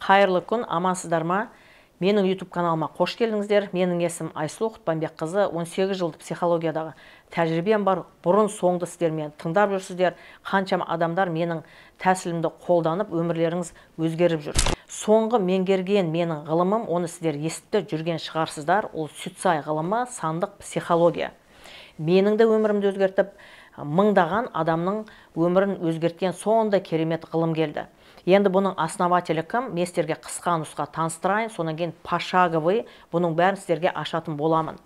Қайырлы күн, амансыздар ма? Менің YouTube каналыма қош келдіңіздер. Менің есімім Айсұлу Құтпанбекқызы. 18 жылдық психологиядағы тәжірибем бар. Бұрын соңды сіздермен тыңдап жүрсіздер. Қаншама адамдар менің тәсілімді қолданып, өмірлеріңіз өзгеріп жүр. Соңғы меңгерген менің ғылымым, оны сіздер естіп жүрген шығарсыздар. Ол Сүтсай ғылымы, сандық психология. Менің де өмірімді өзгертіп, мыңдаған адамның өмірін өзгерткен сондай керемет ғылым келді. Енді бұның основателі кім? Мен сіздерге қысқа нұсқа таныстырайын, сонан кейін пошаговый бұның бәрін сіздерге ашатын боламын.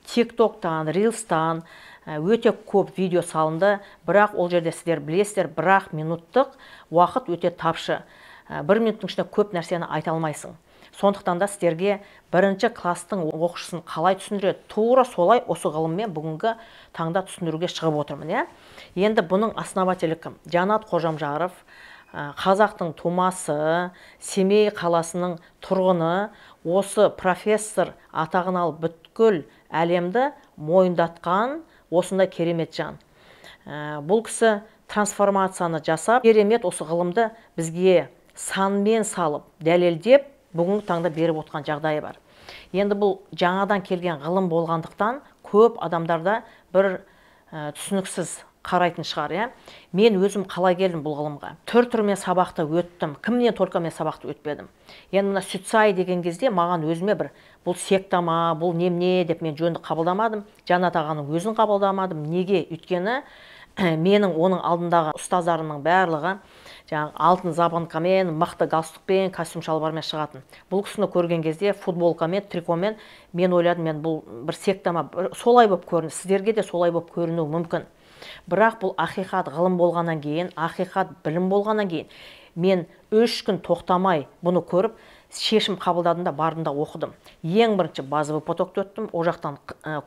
TikToktан, Reels'тан өте көп видео салынды, бірақ ол жерде сіздер білесіздер, бірақ минуттық уақыт өте тапшы. Бір минуттың ішінде көп нәрсені айта алмайсың. Сондықтан да сіздерге бірінші класстың оқушысын қалай түсіндіреді, тура солай осы ғылыммен бүгінгі таңда түсіндіруге шығып отырмын. Енді бұның основателі кім? Жанат Қожамжаров, қазақтың тумасы, Семей қаласының тұрғыны, осы профессор атағын алып бүткіл әлемді мойындатқан осындай керемет жан. Бұл кісі трансформацияны жасап, керемет осы ғылымды бізге санмен салып, дәлелдеп, бүгінгі таңда беріп отқан жағдайы бар. Енді бұл жаңадан келген ғылым болғандықтан көп адамдарда бір түсініксіз қарайтын шығар. Мен өзім қалай келдім бұл ғылымға? Түр-түрмен сабақты өттім. Кімнен только мен сабақты өтпедім. Енді мына Сүтсай деген кезде маған өзіме бір бұл секта ма, бұл немене деп мен жөнді қабылдамадым. Жанат ағаның өзін қабылдамадым. Неге? Өйткені менің оның алдындағы ұстаздарымның барлығы алтын запонкамен, мықты галстукпен, костюм шалбармен шығатын. Бұл кісіні көрген кезде футболкамен, трикомен мен ойладым, мен бұл бір секта ма, солай болып көрінді. Сіздерге де солай болып көрінуі мүмкін. Бірақ бұл ақиқат ғылым болғаннан кейін, ақиқат білім болғаннан кейін, мен 3 күн тоқтамай бұны көріп, шешім қабылдадым да бардым да оқыдым. Ең бірінші базовый потокты өттім, о жақтан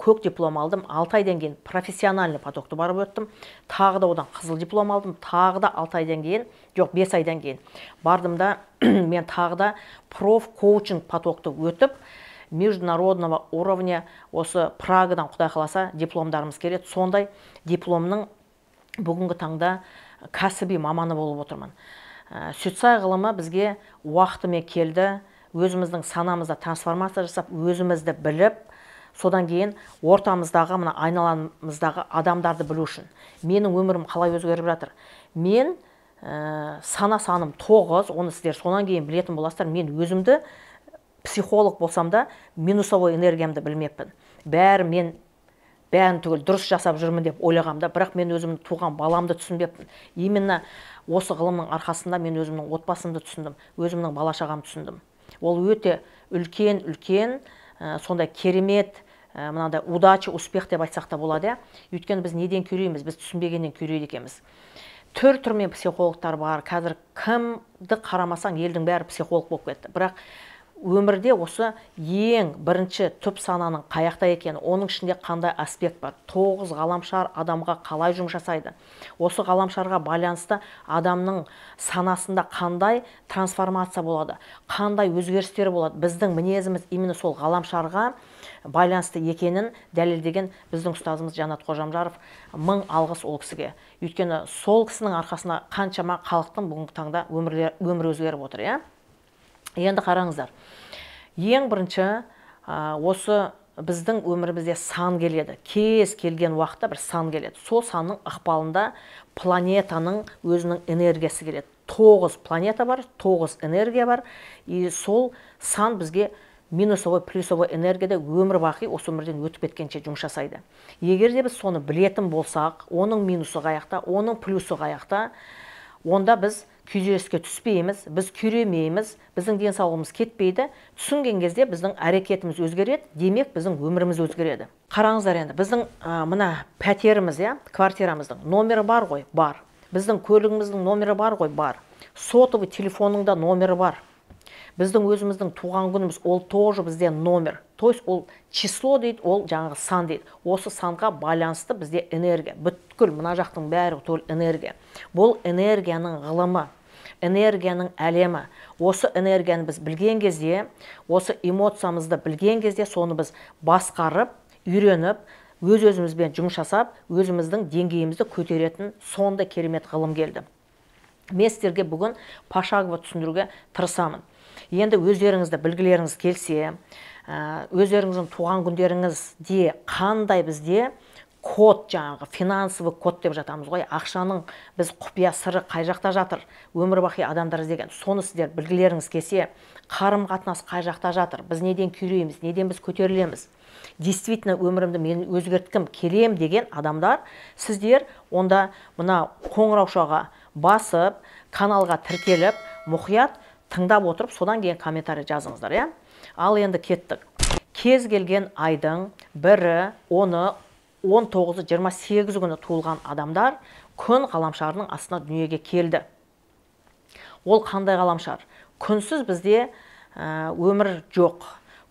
көк диплом алдым, 6 айдан кейін профессиональный потокты барып өттім, тағы да одан қызыл диплом алдым, тағы да 6 айдан кейін, жоқ 5 айдан кейін бардым да мен тағы да проф-коучинг потокты өтіп, международного уровня осы Прагадан құдай қаласа дипломдарымыз келеді. Сондай дипломның бүгінгі таңда кәсіби маманы болып отырмын. Сүтсай ғылымы бізге уақытымен келді, өзіміздің санамызда трансформация жасап, өзімізді біліп, содан кейін ортамыздағы, мына айналамыздағы адамдарды білу үшін. Менің өмірім қалай өзгеріп жатыр? Мен саным 9, оны сіздер сонан кейін білетін боласыздар. Мен өзімді психолог болсам да, минусовой энергиямды білмеппін. Бәрін түгіл дұрыс жасап жүрмін деп ойлағамда, бірақ мен өзімнің туған баламды түсінбеппін. Именно осы ғылымның арқасында мен өзімнің отбасымды түсіндім, өзімнің бала-шағамды түсіндім. Ол өте үлкен, сондай керемет, мынандай удача, успех деп айтсақ та болады. Өйткені біз неден күйрейміз, біз түсінбегеннен күйрейді екенбіз. Түр-түрмен психологтар бар, қазір кімді қарамасаң елдің бәрі психолог болып кетті. Бірақ өмірде осы ең бірінші түп сананың қаяқта екені, оның ішінде қандай аспект бар? 9 ғаламшар адамға қалай жұмыс жасайды? Осы ғаламшарға байланысты адамның санасында қандай трансформация болады? Қандай өзгерістер болады? Біздің мінезіміз именно сол ғаламшарға байланысты екенін дәлелдеген біздің ұстазымыз Жанат Қожамжаров. Мың алғыс ол кісіге. Өйткені сол кісінің арқасында қаншама халықтың бүгінгі таңда өмірі өзгеріп отыр. Енді қараңыздар, ең бірінші осы біздің өмірімізде сан келеді. Кез келген уақытта бір сан келеді. Сол санның ықпалында планетаның өзінің энергиясы келеді. 9 планета бар, 9 энергия бар. И сол сан бізге минусовой, плюсовой энергияда өмір бақи осы өмірден өтіп кеткенше жұмыс жасайды. Егер де біз соны білетін болсақ, оның минусы қаяқта, оның плюсы қаяқта, онда біз күйзеліске түспейміз, біз күйремейміз, біздің денсаулығымыз кетпейді. Түсінген кезде біздің әрекетіміз өзгереді, демек біздің өміріміз өзгереді. Қараңыздар енді, біздің мына пәтеріміз, квартирамыздың номері бар ғой? Бар. Біздің көлігіміздің номері бар ғой? Бар. Сотовый телефонның да номері бар. Біздің өзіміздің туған күніміз, ол тоже бізде номер. То есть ол число дейді, ол жаңағы сан дейді. Осы санға байланысты бізде энергия. Бүткіл мына жақтың бәрі төл энергия. Бұл энергияның ғылымы, энергияның әлемі. Осы энергияны біз білген кезде, осы эмоциямызды білген кезде, соны біз басқарып, үйреніп, өз-өзімізбен жұмыс жасап, өзіміздің деңгейімізді көтеретін сондай керемет ғылым келді. Мен сіздерге бүгін пошагово түсіндіруге тырысамын. Енді өздеріңізді білгілеріңіз келсе, өздеріңіздің туған күндеріңізде қандай бізде код, жаңағы финансовый код деп жатамыз ғой, ақшаның біз құпия сыры қай жақта жатыр, өмір бақи адамдар іздеген, соны сіздер білгілеріңіз келсе, қарым қатынас қай жақта жатыр, біз неден күйреміз, неден біз көтерілеміз, действительно өмірімді мен өзгерткім келем деген адамдар, сіздер онда мына қоңыраушаға басып, каналға тіркеліп, мұқият тыңдап отырып, содан кейін комментарий жазыңыздар, иә? Ал енді кеттік. Кез келген айдың 1-і, 10-і, 19-ы, 28 күні туылған адамдар күн ғаламшарының астына дүниеге келді. Ол қандай ғаламшар? Күнсіз бізде өмір жоқ.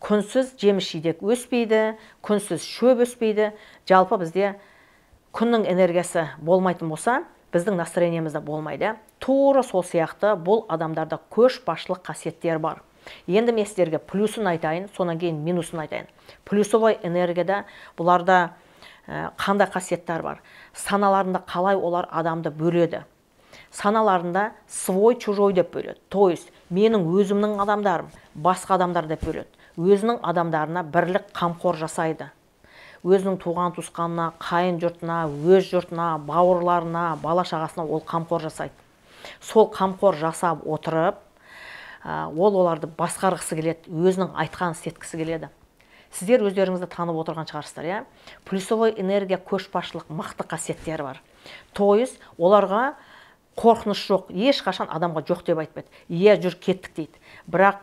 Күнсіз жеміс-жидек өспейді, күнсіз шөп өспейді. Жалпы бізде күннің энергиясы болмайтын болса, біздің настроениеміз де болмайды. Тура сол сияқты бұл адамдарда көшбасшылық қасиеттер бар. Енді мен сіздерге плюсын айтайын, сонан кейін минусын айтайын. Плюсовой энергияда бұларда қандай қасиеттер бар? Саналарында қалай олар адамды бөледі? Саналарында свой-чужой деп бөледі. То есть, менің өзімнің адамдарым, басқа адамдар деп бөледі. Өзінің адамдарына бірлік қамқор жасайды. Өзінің туған туысқанына, қайын жұртына, өз жұртына, бауырларына, бала-шағасына ол қамқор жасайды. Сол қамқор жасап отырып, ол оларды басқарғысы келеді, өзінің айтқанын істеткісі келеді. Сіздер өздеріңізді танып отырған шығарсыздар, иә? Плюсовой энергия көшбасшылық мықты қасиеттері бар. То есть, оларға қорқыныш жоқ, ешқашан адамға жоқ деп айтпайды. Иә, жүр кеттік дейді. Бірақ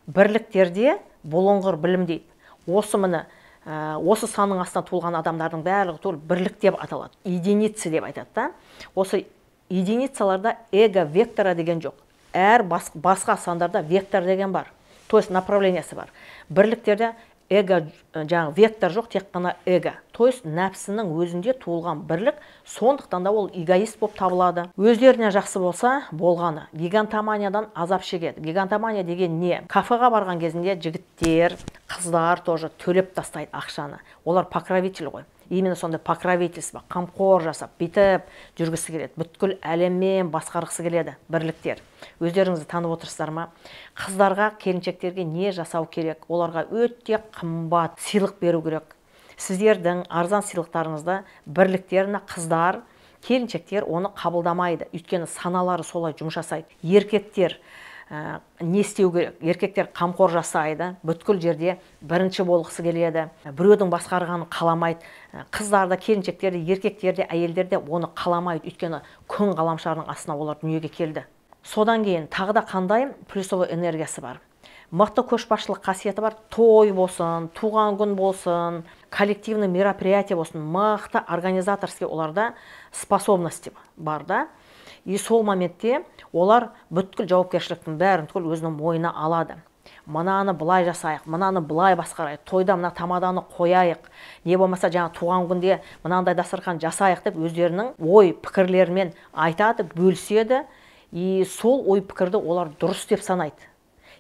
бірліктерде бұлыңғыр білім дейді. Осы санның астына туылған адамдардың барлығы бірлік деп аталады. Единицы деп айтады да. Осы единицаларда эго вектора деген жоқ. Әр басқа сандарда вектор деген бар. То есть направлениясы бар. Бірліктерде эго, жаңағы вектор жоқ, тек қана эго. То есть нәпсінің өзінде туылған бірлік, сондықтан да ол эгоист болып табылады. Өздеріне жақсы болса болғаны. Гигантоманиядан азап шегеді. Гигантомания деген не? Кафеға барған кезінде жігіттер, қыздар тоже төлеп тастайды ақшаны. Олар покровитель ғой. Именно сондай покровительство, қамқор жасап, битіп жүргісі келеді. Бүткіл әлеммен басқарғысы келеді бірліктер. Өздеріңізді танып отырсыздар ма? Қыздарға, келіншектерге не жасау керек? Оларға өте қымбат сыйлық беру керек. Сіздердің арзан сыйлықтарыңызды бірліктеріне қыздар, келіншектер оны қабылдамайды. Өйткені саналары солай жұмыс жасайды. Еркектер не істеу керек? Еркектер қамқор жасайды, бүткіл жерде бірінші болғысы келеді, біреудің басқарғанын қаламайды. Қыздарда, келіншектерде, еркектерде, әйелдерде оны қаламайды, өйткені күн ғаламшарының астына олар дүниеге келді. Содан кейін тағы да қандай плюсовой энергиясы бар? Мықты көшбасшылық қасиеті бар. Той болсын, туған күн болсын, коллективный мероприятие болсын, мықты организаторский оларда способности бар да. И сол моментте олар бүткіл жауапкершіліктің бәрін түгел өзінің мойнына алады. Мынаны былай жасайық, мынаны былай басқарайық, тойда мына тамаданы қояйық, не болмаса жаңа туған күнде мынандай дастархан жасайық деп өздерінің ой пікірлерімен айтады, бөліседі. И сол ой пікірді олар дұрыс деп санайды.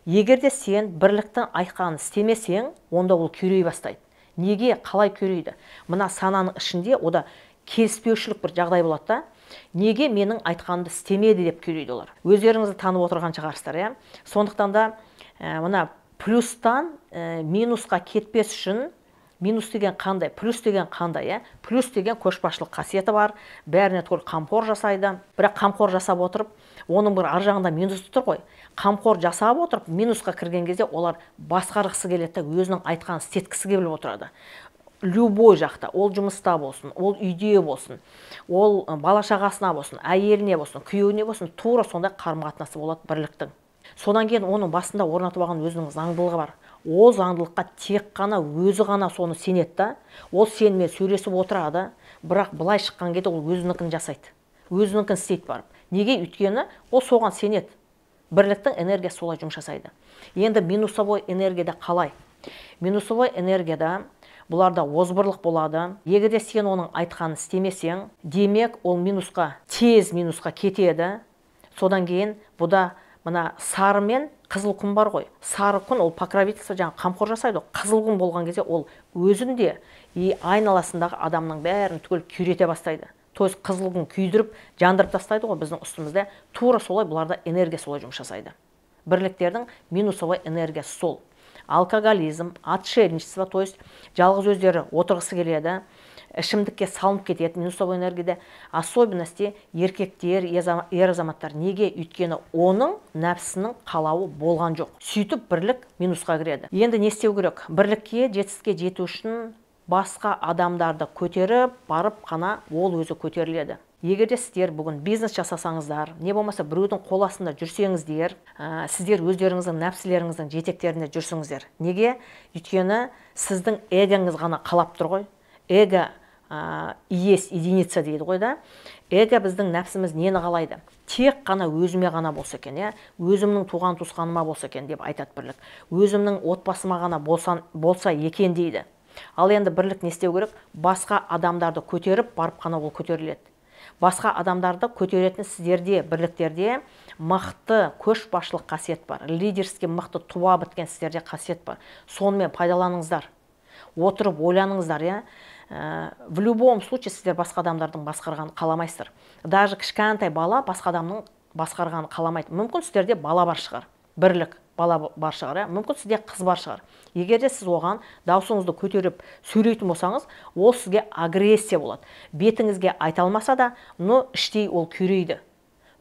Егерде сен бірліктің айтқанын істемесең, онда ол күйрей бастайды. Неге, қалай күйрейді? Мына сананың ішінде ода келіспеушілік бір жағдай болады да. Неге менің айтқанымды істемеді деп күйрейді олар. Өздеріңізді танып отырған шығарсыздар, иә? Сондықтан да мына плюстан минусқа кетпес үшін, минус деген қандай, плюс деген қандай, иә? Плюс деген көшбасшылық қасиеті бар, бәріне түгел қамқор жасайды. Бірақ қамқор жасап отырып, оның бір ар жағында минус тұр ғой. Қамқор жасап отырып, минусқа кірген кезде олар басқарғысы келеді, өзінің айтқанын істеткісі келіп отырады. Любой жақта, ол жұмыста болсын, ол үйде болсын, ол бала-шағасына болсын, әйеліне болсын, күйеуіне болсын, тура сондай қарым-қатынасы болады бірліктің. Содан кейін оның басында орнатып алған өзінің заңдылығы бар. Ол заңдылыққа тек қана өзі ғана соны сенеді да. Ол сенімен сөйлесіп отырады, бірақ былай шыққан кезде ол өзінікін жасайды. Өзінікін істейді барып. Неге? Өйткені ол соған сенеді. Бірліктің энергиясы солай жұмыс жасайды. Енді минусовой энергияда қалай? Минусовой энергияда бұларда озбырлық болады. Егерде сен оның айтқанын істемесең, демек ол тез минусқа кетеді. Содан кейін бұда мына сары мен қызыл күн бар ғой. Сары күн ол покровительство, жаңа қамқор жасайды. Қызыл күн болған кезде ол өзінде и айналасындағы адамның бәрін түгел күйрете бастайды. То есть қызыл күн күйдіріп, жандырып тастайды ғой біздің үстімізде. Тура солай бұларда энергия солай жұмыс жасайды. Бірліктердің минусовой энергиясы сол. Алкоголизм, отшельничество, то есть жалғыз өздері отырғысы келеді, ішімдікке салынып кетеді минусовой энергияда. Особенности еркектер, ер азаматтар. Неге? Өйткені оның нәпсінің қалауы болған жоқ. Сөйтіп бірлік минусқа кіреді. Енді не істеу керек? Бірлікке, жетістікке жету үшін басқа адамдарды көтеріп, барып қана ол өзі көтеріледі. Егерде сіздер бүгін бизнес жасасаңыздар, не болмаса біреудің қол астында жүрсеңіздер, сіздер өздеріңіздің нәпсілеріңіздің жетектерінде жүрсіңіздер. Неге? Өйткені сіздің эгоңыз ғана қалап тұр ғой. Эго есть единица дейді ғой да. Эго біздің нәпсіміз нені қалайды? Тек қана өзіме ғана болса екен, өзімнің туған туысқаныма болса екен деп айтады бірлік. Өзімнің отбасыма ғана болса екен дейді. Ал енді бірлік не істеу керек? Басқа адамдарды көтеріп, барып қана ол көтеріледі. Басқа адамдарды көтеретін сіздерде, бірліктерде мықты көшбасшылық қасиет бар. Лидерский мықты туа біткен сіздерде қасиет бар. Сонымен пайдаланыңыздар. Отырып ойланыңыздар, в любом случае сіздер басқа адамдардың басқарғанын қаламайсыздар. Даже кішкентай бала басқа адамның басқарғанын қаламайды. Мүмкін сіздерде бала бар шығар. Бірлік бала бар шығар, мүмкін сізде қыз бар шығар. Егерде сіз оған даусыңызды көтеріп сөйлейтін болсаңыз, ол сізге агрессия болады. Бетіңізге айта алмаса да, но іштей ол күйрейді.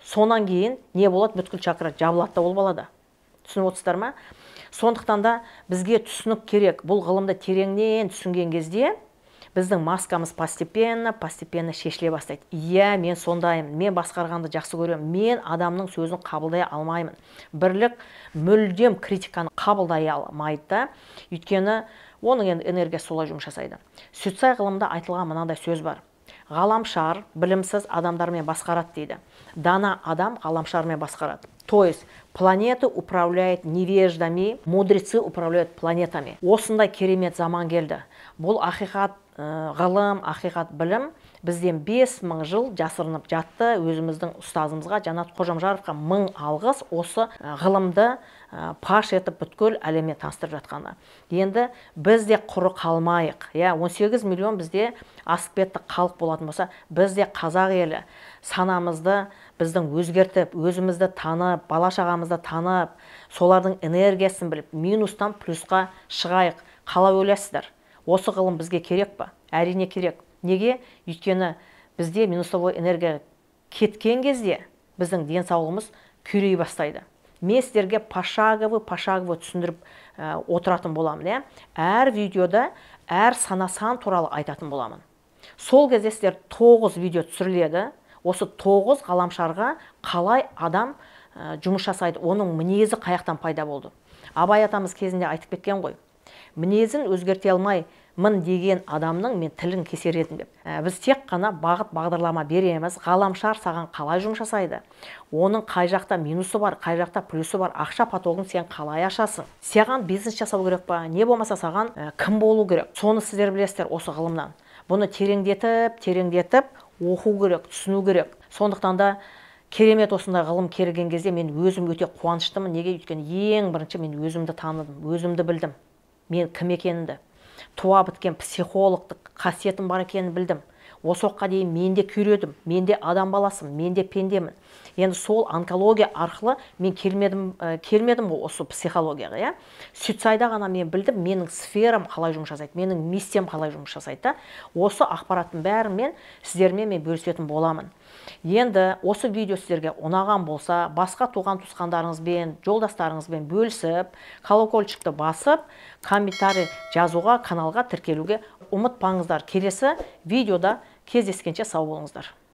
Сонан кейін не болады? Бүткіл чакра жабылады да ол балада. Түсініп отырсыздар ма? Сондықтан да бізге түсінік керек. Бұл ғылымды тереңнен түсінген кезде біздің маскамыз постепенно шешіле бастайды. Мен сондаймын, мен басқарғанды жақсы көремін, мен адамның сөзін қабылдай алмаймын. Бірлік мүлдем критиканы қабылдай алмайды да, өйткені оның енді энергиясы солай жұмыс жасайды. Сүтсай ғылымда айтылған мынандай сөз бар. Ғаламшар білімсіз адамдармен басқарады дейді. Дана адам ғаламшармен басқарады. То есть планеты управляет невеждами, мудрецы управляют планетами. Осындай керемет заман келді. Бұл ақиқат ғылым, ақиқат білім бізден 5000 жыл жасырынып жатты. Өзіміздің ұстазымызға, Жанат Қожамжаровқа 1000 алғыс осы ғылымды паш етіп бүткіл әлеммен таныстырып жатқанда. Енді біз де құры қалмайық. 18 миллион бізде асып кетті халық болатын болса, біз де қазақ елі санамызды біздің өзгертіп, өзімізді танып, бала-шағамызды танып, солардың энергиясын біліп, минустан плюсқа шығайық. Қалай ойлайсыздар? Осы ғылым бізге керек па? Әрине керек. Неге? Өйткені бізде минусовой энергия кеткен кезде біздің денсаулығымыз күйрей бастайды. Мен сіздерге пошагово түсіндіріп отыратын боламын. Әр видеода әр сана-сан туралы айтатын боламын. Сол кезде сіздер 9 видео түсіріледі. Осы 9 ғаламшарға қалай адам жұмыс жасайды, оның мінезі қаяқтан пайда болды. Абай атамыз кезінде айтып кеткен ғой. Мінезін өзгерте алмай деген адамның мен тілін кесер едім деп. Біз тек қана бағыт-бағдарлама береміз. Ғаламшар саған қалай жұмыс жасайды? Оның қай жақта минусы бар, қай жақта плюсы бар, ақша потогын сен қалай ашасың? Саған бизнес жасау керек па? Не болмаса саған кім болу керек? Соны сіздер білесіздер осы ғылымнан. Бұны тереңдетіп оқу керек, түсіну керек. Сондықтан да керемет осындай ғылым келген кезде мен өзім өте қуаныштымын. Неге? Өйткені ең бірінші мен өзімді таныдым, өзімді білдім. Мен кім екенімді, туа біткен психологтық қасиетім бар екенін білдім. Осы уақытқа дейін мен де күйредім, мен де адам баласымын, мен де пендемін. Енді сол онкология арқылы мен келмедім ғой осы психологияға. Сүтсайда ғана мен білдім, менің сферам қалай жұмыс жасайды, менің миссиям қалай жұмыс жасайды. Осы ақпараттың бәрін мен сіздермен бөлісетін боламын. Енді осы видео сіздерге ұнаған болса, басқа туған туысқандарыңызбен, жолдастарыңызбен бөлісіп, колокольчикті басып, комментарий жазуға, каналға тіркелуге ұмытпаңыздар. Келесі видеода кездескенше сау болыңыздар.